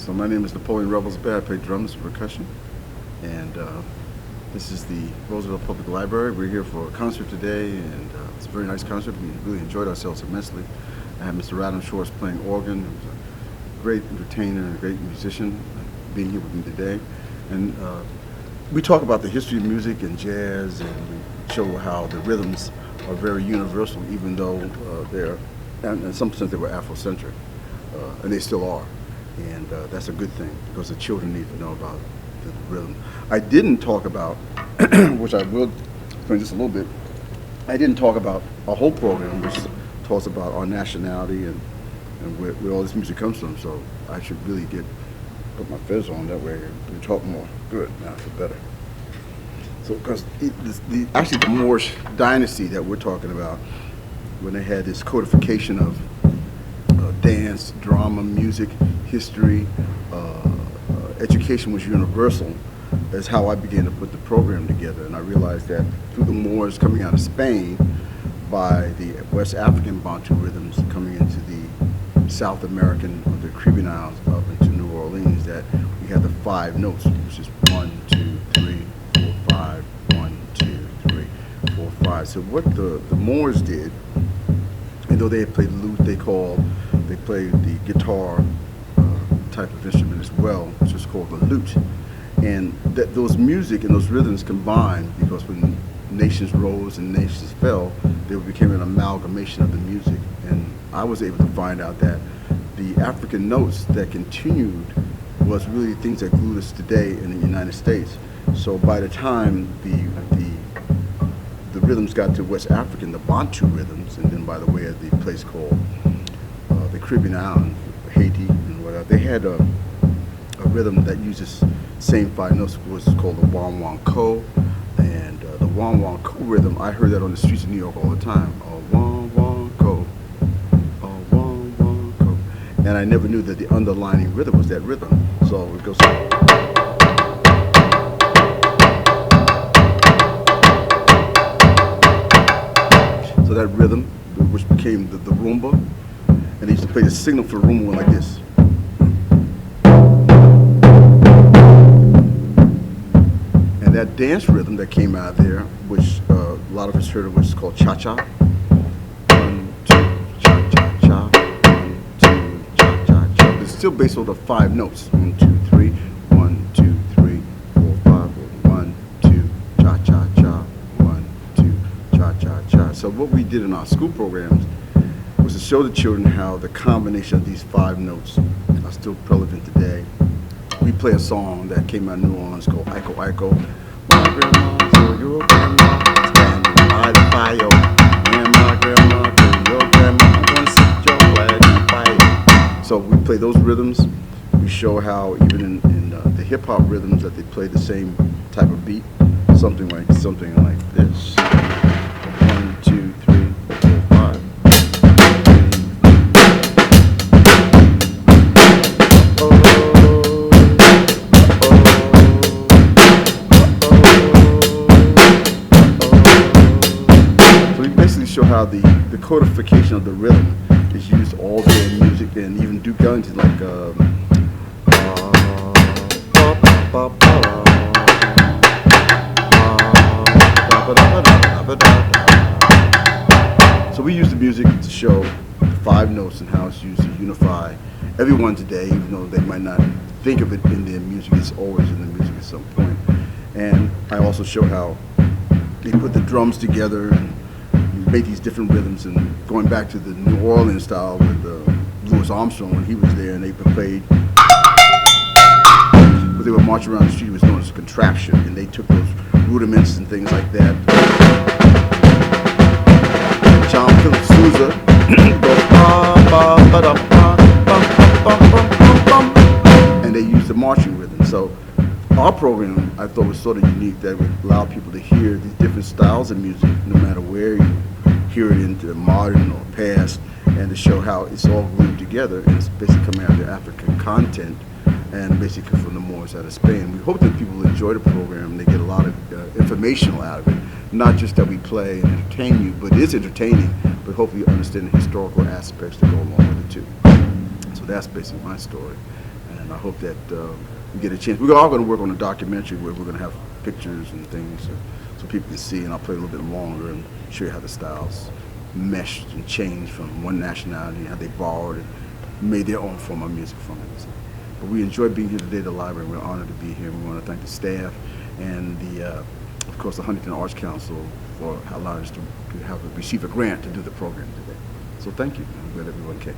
So my name is Napoleon Revels. I play drums and percussion, and this is the Roosevelt Public Library. We're here for a concert today, and it's a very nice concert. We really enjoyed ourselves immensely. I had Mr. Adam Schwartz playing organ, who's a great entertainer and a great musician, being here with me today. And we talk about the history of music and jazz, and we show how the rhythms are very universal, even though and in some sense they were Afrocentric, and they still are. And that's a good thing, because the children need to know about the rhythm. I didn't talk about, which I will explain just a little bit, I didn't talk about our whole program, which talks about our nationality and where all this music comes from. So I should really put my fez on, that way we talk more. Good, now I feel better. So, because actually the Moorish dynasty that we're talking about, when they had this codification of dance, drama, music, history, education was universal, is how I began to put the program together. And I realized that through the Moors coming out of Spain, by the West African Bantu rhythms coming into the South American, or the Caribbean Islands up into New Orleans, that we have the 5 notes, which is 1, 2, 3, 4, 5, 1, 2, 3, 4, 5. So what the Moors did, and though they had played lute, they played the guitar type of instrument as well, which is called the lute. And those music and those rhythms combined, because when nations rose and nations fell, they became an amalgamation of the music. And I was able to find out that the African notes that continued was really things that glued us today in the United States. So by the time the rhythms got to West African, the Bantu rhythms, and then by the way of the place called the Caribbean island, Haiti and whatever, they had a rhythm that uses same 5 notes, which is called the Wan Wan Ko. And the Wan Wan Ko rhythm, I heard that on the streets of New York all the time. Wan Wan Ko, Wan Wan Ko. And I never knew that the underlying rhythm was that rhythm. So it goes. So that rhythm, which became the rumba, and they used to play the signal for the rumba went like this. And that dance rhythm that came out of there, which a lot of us heard of, which is called cha-cha. 1, 2, cha-cha-cha, 1, 2, cha-cha-cha. It's still based on the 5 notes. 1, 2, 3, 1, 2, 3, 4, 5, 1, 2, cha-cha-cha, 1, 2, cha-cha-cha. So what we did in our school programs was to show the children how the combination of these 5 notes are still relevant today. We play a song that came out of New Orleans called Iko Iko. My grandma told your grandma, standing by the fire, and my grandma told your grandma, I'm gonna sit your flag on fire. So we play those rhythms. We show how even in the hip hop rhythms that they play the same type of beat, something like this. 1, 2, 3, 4, 5. Show how the codification of the rhythm is used all day in music, and even Duke Ellington, like so we use the music to show the 5 notes and how it's used to unify everyone today, even though they might not think of it in their music. It's always in the music at some point. And I also show how they put the drums together and make these different rhythms, and going back to the New Orleans style with Louis Armstrong when he was there, and they played, but they would march around the street. It was known as a contraption, and they took those rudiments and things like that. John Philip Sousa, and they used the marching rhythm. So our program, I thought, was sort of unique, that would allow people to hear these different styles of music, no matter where you hear it, into the modern or past, and to show how it's all glued together, and it's basically coming out of the African content, and basically from the Moors out of Spain. We hope that people enjoy the program, they get a lot of informational out of it, not just that we play and entertain you, but it is entertaining, but hopefully you understand the historical aspects that go along with it too. So that's basically my story. And I hope that we get a chance. We're all going to work on a documentary where we're going to have pictures and things so people can see, and I'll play a little bit longer and show you how the styles meshed and changed from one nationality, how they borrowed and made their own form of music from it. So, but we enjoyed being here today at the library. We're honored to be here. We want to thank the staff and of course, the Huntington Arts Council for allowing us to receive a grant to do the program today. So thank you. I'm glad everyone came.